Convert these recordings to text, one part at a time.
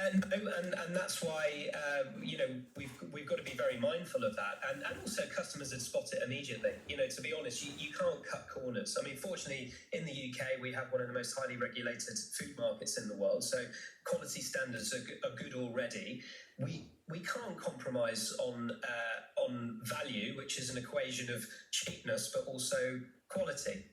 And that's why we've got to be very mindful of that, and also customers would spot it immediately. To be honest, you can't cut corners. I mean, fortunately, in the UK, we have one of the most highly regulated food markets in the world, so quality standards are good already. We can't compromise on value, which is an equation of cheapness, but also quality.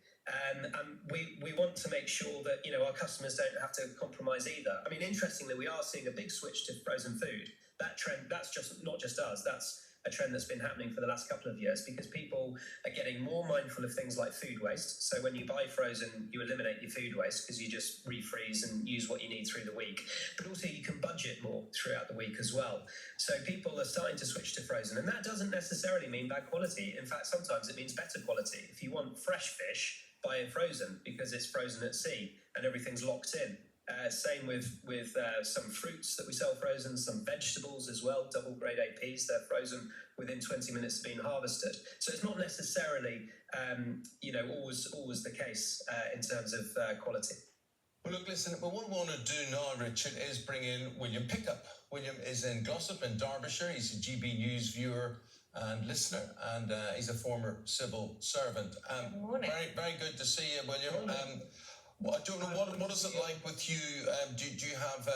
And we want to make sure that our customers don't have to compromise either. I mean, interestingly, we are seeing a big switch to frozen food. That trend, that's just not just us. That's a trend that's been happening for the last couple of years because people are getting more mindful of things like food waste. So when you buy frozen, you eliminate your food waste because you just refreeze and use what you need through the week. But also you can budget more throughout the week as well. So people are starting to switch to frozen, and that doesn't necessarily mean bad quality. In fact, sometimes it means better quality. If you want fresh fish, buy it frozen because it's frozen at sea and everything's locked in. Same with some fruits that we sell frozen, some vegetables as well, double grade APs, they're frozen within 20 minutes of being harvested. So it's not necessarily, always the case in terms of quality. Well, look, listen, but what we want to do now, Richard, is bring in William Pickup. William is in Glossop in Derbyshire. He's a GB News viewer and listener, and he's a former civil servant. Good morning. Very, very good to see you, William. I don't know, what is it like with you? Do you have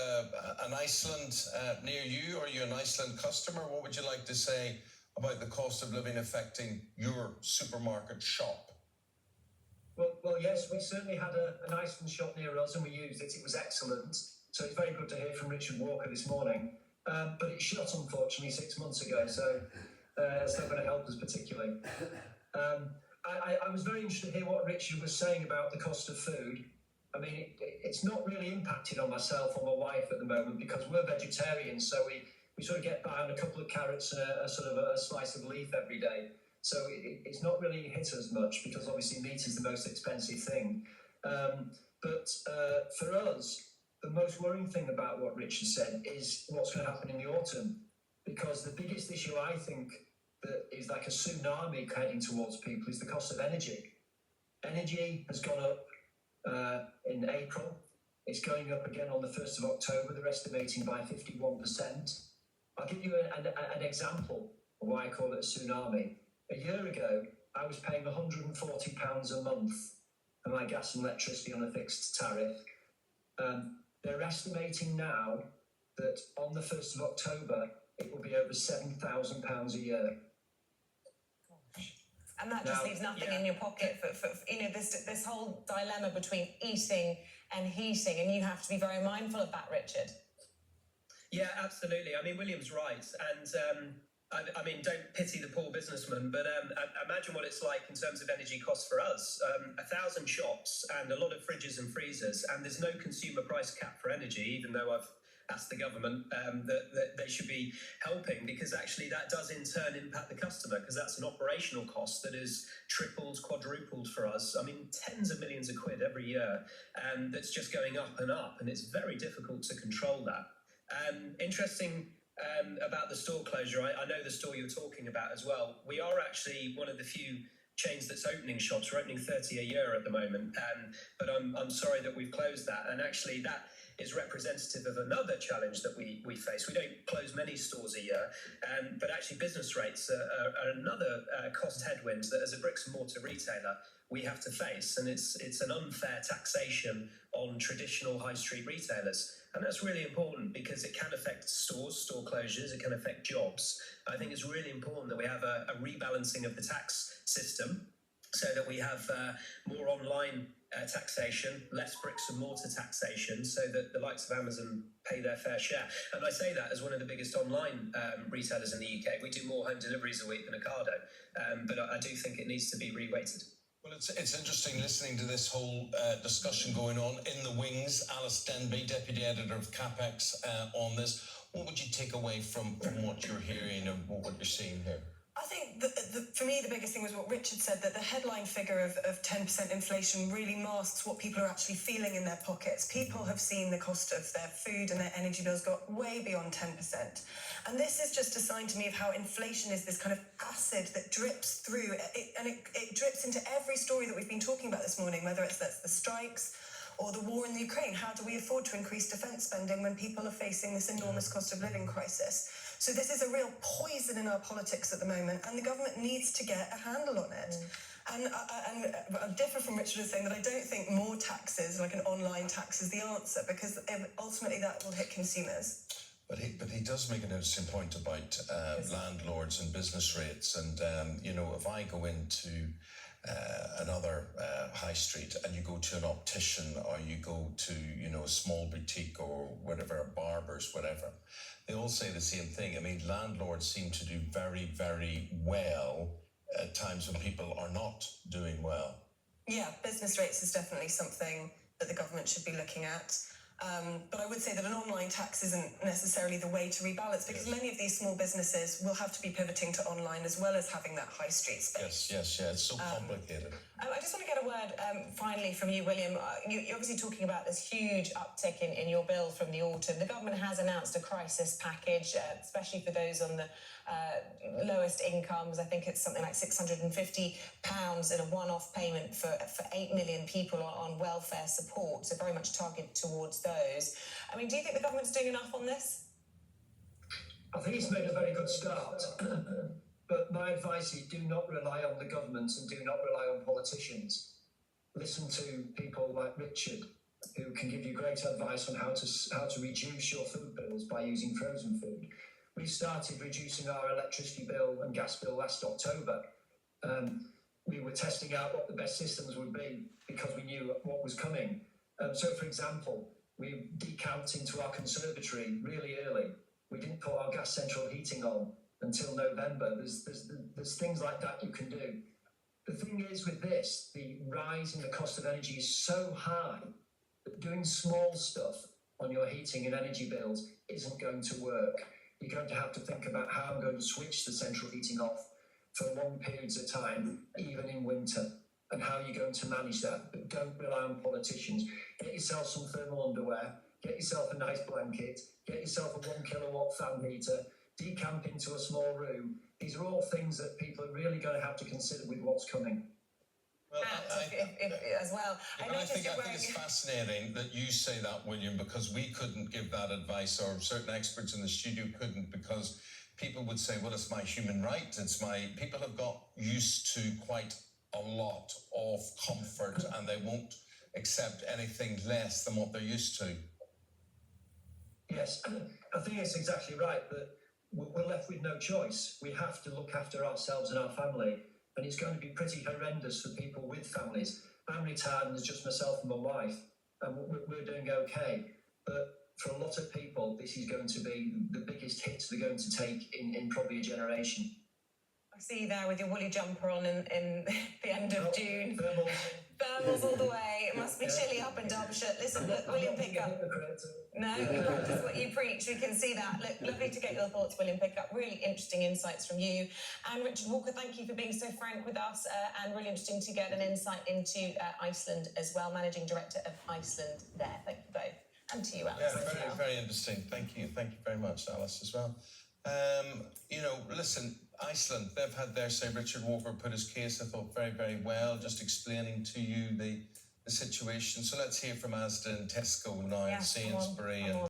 an Iceland near you? Are you an Iceland customer? What would you like to say about the cost of living affecting your supermarket shop? Well, yes, we certainly had an Iceland shop near us and we used it. It was excellent. So it's very good to hear from Richard Walker this morning. But it shut, unfortunately, 6 months ago. So it's not going to help us particularly. I was very interested to hear what Richard was saying about the cost of food. I mean, it's not really impacted on myself or my wife at the moment because we're vegetarians, so we sort of get by on a couple of carrots and a sort of a slice of leaf every day. So it's not really hit us much because obviously meat is the most expensive thing. But for us, the most worrying thing about what Richard said is what's going to happen in the autumn, because the biggest issue I think that is like a tsunami heading towards people is the cost of energy. Energy has gone up in April. It's going up again on the 1st of October. They're estimating by 51%. I'll give you an example of why I call it a tsunami. A year ago, I was paying £140 a month for my gas and electricity on a fixed tariff. They're estimating now that on the 1st of October, it will be over £7,000 a year. And that just leaves nothing in your pocket for this whole dilemma between eating and heating, and you have to be very mindful of that, Richard. Yeah, absolutely. I mean, William's right, and I mean, don't pity the poor businessman, but imagine what it's like in terms of energy costs for us. 1,000 shops and a lot of fridges and freezers, and there's no consumer price cap for energy, even though I've asked the government that they should be helping, because actually that does in turn impact the customer, because that's an operational cost that is tripled, quadrupled for us. I mean, tens of millions of quid every year, and that's just going up, and it's very difficult to control that. Interesting about the store closure, I know the store you're talking about as well. We are actually one of the few chains that's opening shops. We're opening 30 a year at the moment, but I'm sorry that we've closed that, and actually that is representative of another challenge that we face. We don't close many stores a year, but actually business rates are another cost headwind that as a bricks and mortar retailer we have to face, and it's an unfair taxation on traditional high street retailers. And that's really important because it can affect stores, store closures, it can affect jobs. I think it's really important that we have a rebalancing of the tax system so that we have more online taxation, less bricks and mortar taxation, so that the likes of Amazon pay their fair share. And I say that as one of the biggest online retailers in the UK. We do more home deliveries a week than Ocado, but I do think it needs to be reweighted. Well, it's interesting listening to this whole discussion going on in the wings. Alice Denby, Deputy Editor of CapEx, on this. What would you take away from what you're hearing and what you're seeing here? I think for me, the biggest thing was what Richard said, that the headline figure of 10% inflation really masks what people are actually feeling in their pockets. People have seen the cost of their food and their energy bills go way beyond 10%. And this is just a sign to me of how inflation is this kind of acid that drips through, it drips into every story that we've been talking about this morning, whether it's the strikes, or the war in the Ukraine. How do we afford to increase defence spending when people are facing this enormous cost of living crisis? So this is a real poison in our politics at the moment, and the government needs to get a handle on it. And I differ from Richard in saying that I don't think more taxes, like an online tax, is the answer, because ultimately that will hit consumers. But he does make an interesting point about landlords and business rates. And, if I go into another high street and you go to an optician or you go to, a small boutique or whatever, barbers, whatever, they all say the same thing. I mean, landlords seem to do very, very well at times when people are not doing well. Yeah, business rates is definitely something that the government should be looking at. But I would say that an online tax isn't necessarily the way to rebalance, because many of these small businesses will have to be pivoting to online as well as having that high street space. Yes, it's so complicated. I just want to get a word finally from you, William. You're obviously talking about this huge uptick in your bill from the autumn. The government has announced a crisis package, especially for those on the lowest incomes. I think it's something like £650 in a one-off payment for 8 million people on welfare support, so very much targeted towards those. I mean, do you think the government's doing enough on this? I think it's made a very good start. But my advice is do not rely on the government and do not rely on politicians. Listen to people like Richard, who can give you great advice on how to reduce your food bills by using frozen food. We started reducing our electricity bill and gas bill last October. We were testing out what the best systems would be because we knew what was coming. So, for example, we decamped into our conservatory really early. We didn't put our gas central heating on until November. There's things like that you can do. The thing is with this, the rise in the cost of energy is so high that doing small stuff on your heating and energy bills isn't going to work. You're going to have to think about how I'm going to switch the central heating off for long periods of time, even in winter, and how you're going to manage that. But don't rely on politicians. Get yourself some thermal underwear, get yourself a nice blanket, get yourself a 1 kilowatt fan heater, decamp into a small room. These are all things that people are really going to have to consider with what's coming. Well, as well. I think it's fascinating that you say that, William, because we couldn't give that advice, or certain experts in the studio couldn't, because people would say, well, it's my human right. People have got used to quite a lot of comfort and they won't accept anything less than what they're used to. Yes, I think it's exactly right that we're left with no choice. We have to look after ourselves and our family. And it's going to be pretty horrendous for people with families. I'm retired and there's just myself and my wife, and we're doing okay. But for a lot of people, this is going to be the biggest hit they're going to take in probably a generation. I see you there with your woolly jumper on in the end of June. Thermals all the way. It must be chilly up in Derbyshire. Listen, look, William Pickup. No, you practice what you preach. We can see that. Look, lovely to get your thoughts, William Pickup. Really interesting insights from you. And Richard Walker, thank you for being so frank with us, and really interesting to get an insight into Iceland as well, Managing Director of Iceland there. Thank you both. And to you, Alice. Yeah, very, very interesting. Thank you very much, Alice, as well. Listen, Iceland, they've had their say. Richard Walker put his case, I thought, very, very well, just explaining to you the situation. So let's hear from Asda and Tesco now, and Sainsbury and